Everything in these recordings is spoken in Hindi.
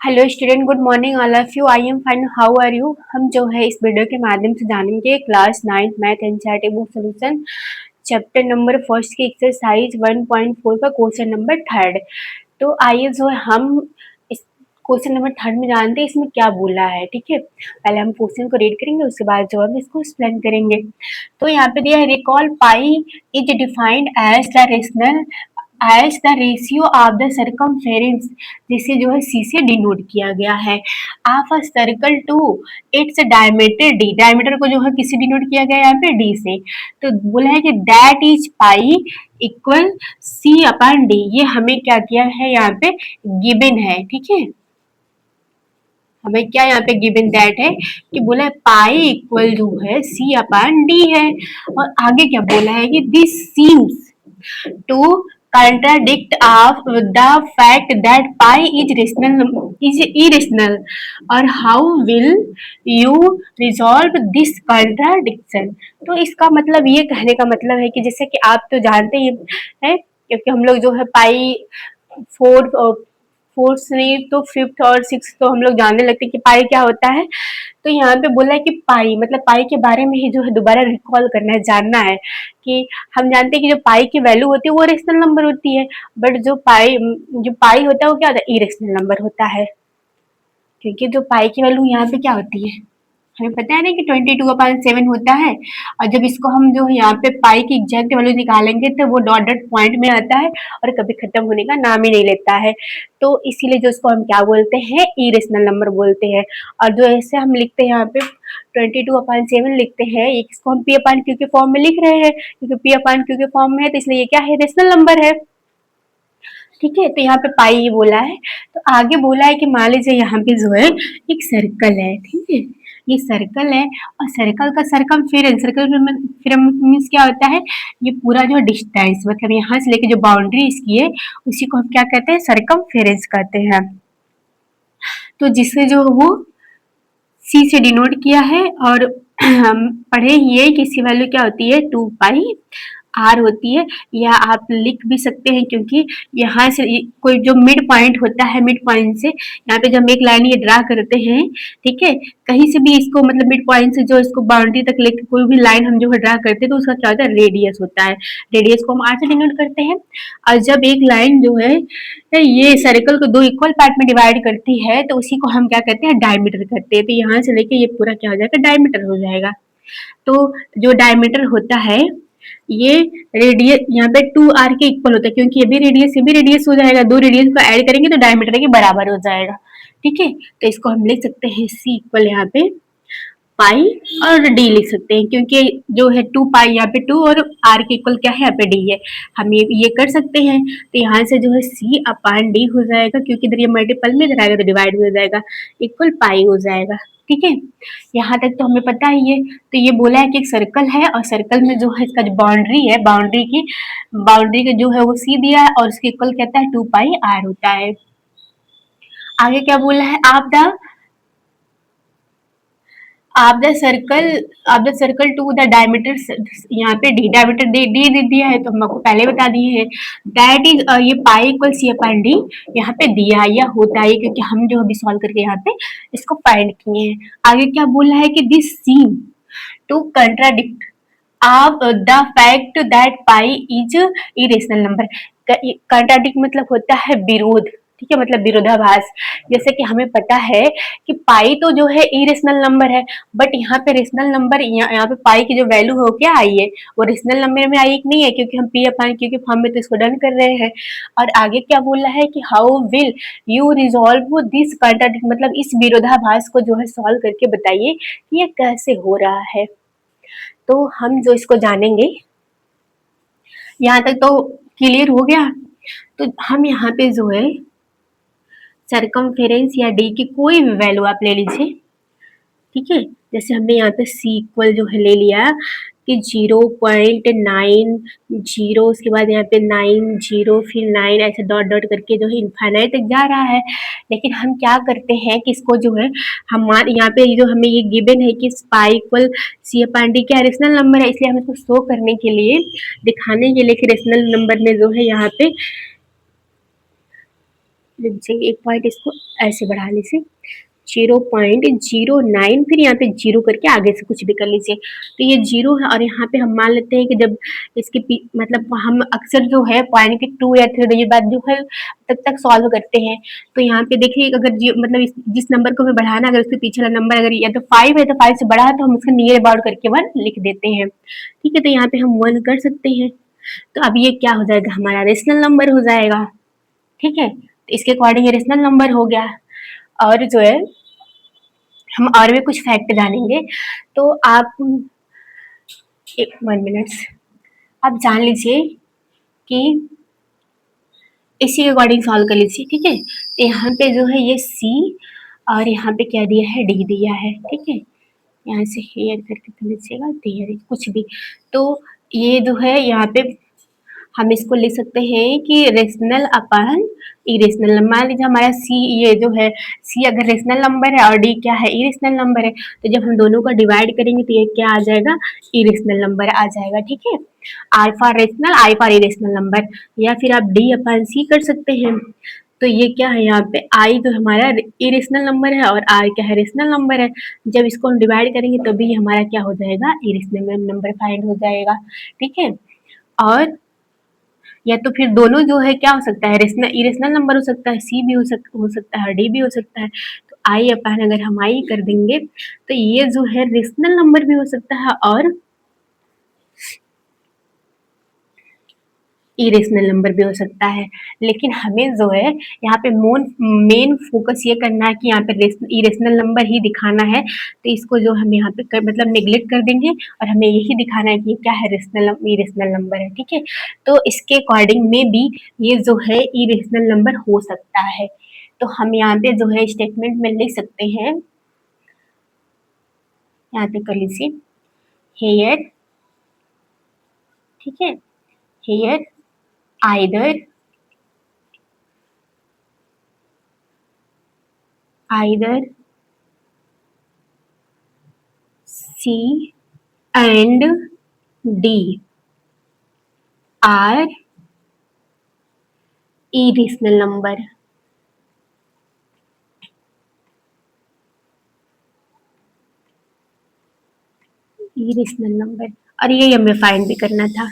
Hello student, good morning all of you. I am fine, how are you. हम जो है इस वीडियो के माध्यम से जानेंगे class 9 math NCERT book solution chapter number first की एक्सरसाइज 1.4 का क्वेश्चन नंबर थर्ड। तो आइए जो है हम इस क्वेश्चन नंबर थर्ड में जानते हैं इसमें क्या बोला है। ठीक है, पहले हम क्वेश्चन को रीड करेंगे, उसके बाद जो हम इसको एक्सप्लेन करेंगे। तो यहाँ पे दिया है, recall pi is defined as the rational as the ratio of the circumference, जिसे जो है सी से डिनोट किया गया है। Of a circle to its diameter D, diameter को जो है किससे डिनोट किया गया है यहाँ पे डी से। तो बोला है कि that is pi equal C upon D, ये हमें क्या किया है यहाँ पे गिवन है। ठीक है, हमें क्या यहाँ पे गिवन दैट है कि बोला है पाई इक्वल जो है सी अपॉन डी है। और आगे क्या बोला है कि this seems to contradict of the fact that pi is irrational, और how will you resolve this contradiction। तो इसका मतलब ये कहने का मतलब है कि जैसे कि आप तो जानते ही हैं, क्योंकि हम लोग जो है पाई फोर्थ फोर्थ से तो फिफ्थ और सिक्स तो हम लोग जानने लगते हैं कि पाई क्या होता है। तो यहाँ पे बोला है कि पाई मतलब पाई के बारे में ही जो है दोबारा रिकॉल करना है, जानना है कि हम जानते हैं कि जो पाई की वैल्यू होती है वो रेशनल नंबर होती है, बट जो पाई होता है वो क्या होता है, इरेशनल नंबर होता है। क्योंकि जो पाई की वैल्यू यहाँ पे क्या होती है, हमें पता है ना कि 22/7 होता है। और जब इसको हम जो है यहाँ पे पाई की एग्जैक्ट वैल्यू निकालेंगे तो वो डॉट डॉट पॉइंट में आता है और कभी खत्म होने का नाम ही नहीं लेता है। तो इसीलिए जो इसको हम क्या बोलते हैं, इरेशनल नंबर बोलते हैं। और जो ऐसे हम लिखते हैं यहाँ पे 22/7 लिखते हैं, इसको हम पी अपान क्यू के फॉर्म में लिख रहे हैं, क्योंकि पी अपान क्यू के फॉर्म में है तो इसलिए ये क्या है, रेशनल नंबर है। ठीक है, तो यहाँ पे पाई ये बोला है। तो आगे बोला है कि मान लीजिए यहाँ पे जो है एक सर्कल है। ठीक है, ये सर्कल है और सर्कल का सरकमफेरेंस, सर्कल मीन्स क्या होता है, ये पूरा जो डिस्टेंस मतलब यहाँ से लेके जो बाउंड्री इसकी है उसी को हम क्या कहते हैं, सरकमफेरेंस कहते हैं। तो जिससे जो वो सी से डिनोट किया है। और हम पढ़े ही है कि इसकी वैल्यू क्या होती है, 2 पाई आर होती है, या आप लिख भी सकते हैं क्योंकि यहाँ से कोई जो मिड पॉइंट होता है, मिड पॉइंट से यहाँ पे जब हम एक लाइन ये ड्रा करते हैं, ठीक है, कहीं से भी इसको मतलब मिड पॉइंट से जो इसको बाउंड्री तक लेके कोई भी लाइन हम जो है ड्रा करते हैं तो उसका क्या होता है, रेडियस होता है। रेडियस को हम आर से डिनोट करते हैं। और जब एक लाइन जो है ये सर्कल को दो इक्वल पार्ट में डिवाइड करती है तो उसी को हम क्या कहते हैं, डायमीटर कहते हैं। तो यहाँ से लेके ये पूरा क्या हो जाएगा, डायमीटर हो जाएगा। तो जो डायमीटर होता है ये रेडियस यहाँ पे 2r के इक्वल होता है, क्योंकि ये भी रेडियस हो जाएगा, दो रेडियस को ऐड करेंगे तो डायमीटर के बराबर हो जाएगा। ठीक है, तो इसको हम लिख सकते हैं c इक्वल यहाँ पे पाई और d लिख सकते हैं, क्योंकि जो है 2 पाई यहाँ पे 2 और r के इक्वल क्या है, यहाँ पे d है। हम ये कर सकते हैं। तो यहाँ से जो है c अपान d हो जाएगा, क्योंकि इधर ये मल्टीपल में इधर आएगा तो डिवाइड हो जाएगा, इक्वल पाई हो जाएगा। ठीक है, यहाँ तक तो हमें पता ही है। तो ये बोला है कि एक सर्कल है और सर्कल में जो है इसका जो बाउंड्री है, बाउंड्री का जो है वो सी दिया है और उसके इक्वल कहता है 2 पाई आर होता है। आगे क्या बोला है, आप the circle to the diameter, यहाँ पे डी डायमीटर डी दे दिया है तो हम आपको पहले बता दिए हैं। दैट इज ये pi equal C upon D यहाँ पे दिया या होता है, क्योंकि हम जो अभी सॉल्व करके यहाँ पे इसको फाइंड किए हैं। आगे क्या बोला है कि this seem to contradict of the fact that pi is irrational number। Contradict मतलब होता है विरोध, ठीक है, मतलब विरोधाभास। जैसे कि हमें पता है कि पाई तो जो है इरेशनल नंबर है, बट यहाँ पे रेशनल नंबर, यहाँ पे पाई की जो वैल्यू हो क्या आई है, वो रेशनल नंबर में आई नहीं है, क्योंकि हम पी अपान क्यू के फॉर्म में तो इसको डन कर रहे हैं। और आगे क्या बोला है कि how will you resolve this contradict, मतलब इस विरोधाभास को जो है सॉल्व करके बताइए कि ये कैसे हो रहा है। तो हम जो इसको जानेंगे, यहाँ तक तो क्लियर हो गया। तो हम यहाँ पे जो है सरकमफेरेंस या डी की कोई भी वैल्यू आप ले लीजिए। ठीक है, जैसे हमने यहाँ पे सी इक्वल जो है ले लिया कि 0.90, उसके बाद यहाँ पे 90, फिर 9, ऐसे डॉट डॉट करके जो है इनफाइनाइट तक जा रहा है। लेकिन हम क्या करते हैं कि इसको जो है हमारे यहाँ पे जो हमें ये गिवन है कि pi equal C upon D क्या रेशनल नंबर है, इसलिए हम इसको शो करने के लिए, दिखाने के लिए कि रेशनल नंबर में जो है यहाँ पे एक पॉइंट इसको ऐसे बढ़ा लीजिए 0.09, फिर यहाँ पे जीरो करके आगे से कुछ भी कर लीजिए। तो ये जीरो है और यहाँ पे हम मान लेते हैं कि जब इसके मतलब हम अक्सर जो है पॉइंट के 2 या 3 डिजिट बाद जो है तब तक सॉल्व करते हैं। तो यहाँ पे देखिए अगर मतलब जिस नंबर को हमें बढ़ाना अगर उसके पीछे वाला नंबर अगर या तो 5 है तो 5 से बड़ा है तो हम उसका नियर अबाउट करके 1 लिख देते हैं। ठीक है, तो यहाँ पे हम 1 कर सकते हैं। तो अब ये क्या हो जाएगा, हमारा रेशनल नंबर हो जाएगा। ठीक है, तो इसके अकॉर्डिंग ये रेशनल नंबर हो गया। और जो है हम और भी कुछ फैक्ट जानेंगे। तो आप एक 1 मिनट आप जान लीजिए कि इसी के अकॉर्डिंग सॉल्व कर लीजिए। ठीक है, तो यहाँ पे जो है ये सी और यहाँ पे क्या दिया है, डी दिया है। ठीक है, यहाँ से हेयर करके कर लीजिएगा, देयर कुछ भी। तो ये जो है यहाँ पे हम इसको लिख सकते हैं कि रेशनल अपन इरेशनल। मान लीजिए हमारा सी ये जो है सी अगर रेशनल नंबर है और डी क्या है, इरेशनल नंबर है, तो जब हम दोनों को डिवाइड करेंगे तो ये क्या आ जाएगा, इरेशनल नंबर आ जाएगा। ठीक है, R for rational, I for irrational number, या फिर आप डी अपन सी कर सकते हैं। तो ये क्या है, यहाँ पे आई तो हमारा इरेशनल नंबर है और आर क्या है, रेशनल नंबर है। जब इसको हम डिवाइड करेंगे तभी तो हमारा क्या हो जाएगा, इरेशनल नंबर फाइंड हो जाएगा। ठीक है, और या तो फिर दोनों जो है क्या हो सकता है, रेशनल इरेशनल नंबर हो सकता है, सी भी हो सकता है, डी भी हो सकता है। तो आई अपन अगर हम आई कर देंगे तो ये जो है रेशनल नंबर भी हो सकता है और इरेशनल नंबर भी हो सकता है। लेकिन हमें जो है यहाँ पे मेन फोकस ये करना है कि यहाँ पे इरेशनल नंबर ही दिखाना है। तो इसको जो हम यहाँ पे मतलब नेग्लेक्ट कर देंगे और हमें यही दिखाना है कि ये क्या है, रेशनल इरेशनल नंबर है। ठीक है, तो इसके अकॉर्डिंग में भी ये जो है इरेशनल नंबर हो सकता है। तो हम यहाँ पे जो है स्टेटमेंट में लिख सकते हैं, यहाँ पे कर लीजिए हेयर। ठीक है, here either C and D are irrational number। Irrational number, और ये हमें फाइंड भी करना था।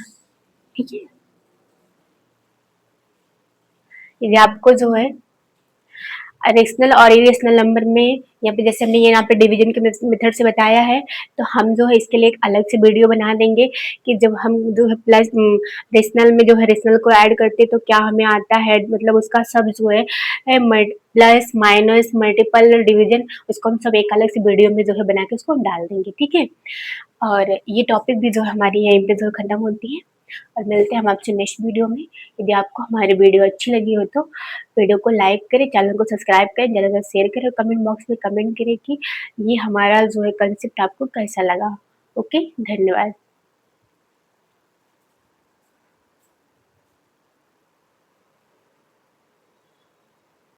ठीक है, यदि आपको जो है रेशनल और इरेशनल नंबर में यहाँ पे जैसे हमने ये यहाँ पे डिवीजन के मेथड से बताया है, तो हम जो है इसके लिए एक अलग से वीडियो बना देंगे कि जब हम जो है प्लस रेशनल में जो है रेशनल को ऐड करते तो क्या हमें आता है, मतलब उसका सब जो है प्लस माइनस मल्टीपल डिवीजन, उसको हम सब एक अलग से वीडियो में जो है बना के उसको हम डाल देंगे। ठीक है, और ये टॉपिक भी जो हमारी यहीं पे जो खत्म होती है और मिलते हैं हम आपसे नेक्स्ट वीडियो में। यदि आपको हमारी वीडियो अच्छी लगी हो तो वीडियो को लाइक करें, चैनल को सब्सक्राइब करें, ज़्यादा से शेयर करें और कमेंट बॉक्स में कमेंट करें कि ये हमारा जो है कंसेप्ट आपको कैसा लगा। ओके, धन्यवाद।